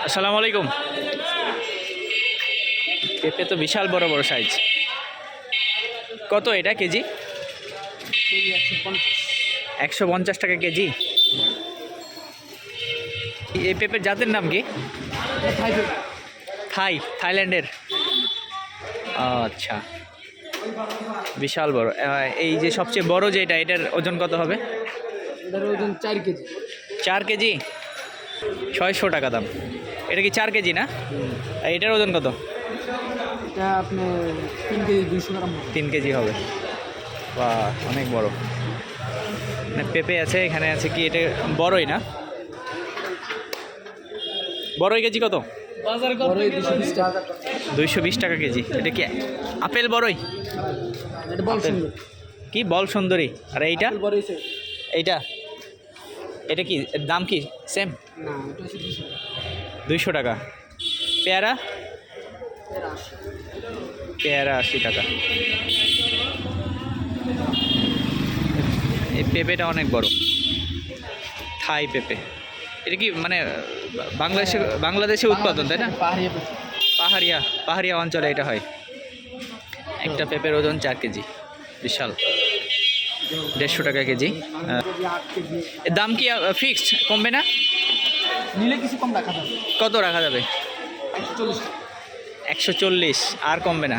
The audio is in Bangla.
আসসালামু আলাইকুম। পেঁপে তো বিশাল বড় বড় সাইজ। কত এটা কেজি? 150 টাকা কেজি। এই পেঁপের জাতের নাম কি? থাইল্যান্ডের। আচ্ছা, বিশাল বড়। এই যে সবচেয়ে বড় যেটা, এটার ওজন কত হবে? এটার ওজন 4 কেজি। 4 কেজি, 600 টাকা দাম। এটা কি 4 কেজি না? আর এটার ওজন কত? এটা আপনার 3 কেজি 200 গ্রাম হবে। 3 কেজি হবে। বাহ, অনেক বড়। মানে পেঁপে আছে, এখানে আছে কি, এটা বড়ই না? বড়ই কেজি কত? বড়ই 220 টাকা। 220 টাকা কেজি। এটা কি আপেল বড়ই? এটা বল সুন্দর। কি বল সুন্দরী? আর এইটা? আপেল বড়ই সে। এইটা এটা কি, এর দাম কি সেম? না, এটা হচ্ছে 200 টাকা। 200 টাকা। পেয়ারা? এর 80। পেয়ারা 80 টাকা। এই পেঁপেটা অনেক বড়, থাই পেঁপে। এটা কি মানে বাংলাদেশে উৎপাদন, তাই না? পাহাড়ি পেঁপে। পাহাড়িয়া অঞ্চলে এটা হয়। একটা পেঁপের ওজন 4 কেজি, বিশাল। 150 টাকা কেজি। KG 8 KG. এর দাম কি ফিক্সড, কমবে না? নিলে কিছু কম রাখা যাবে। কত রাখা যাবে? 140 টাকা। 140, আর কমবে না?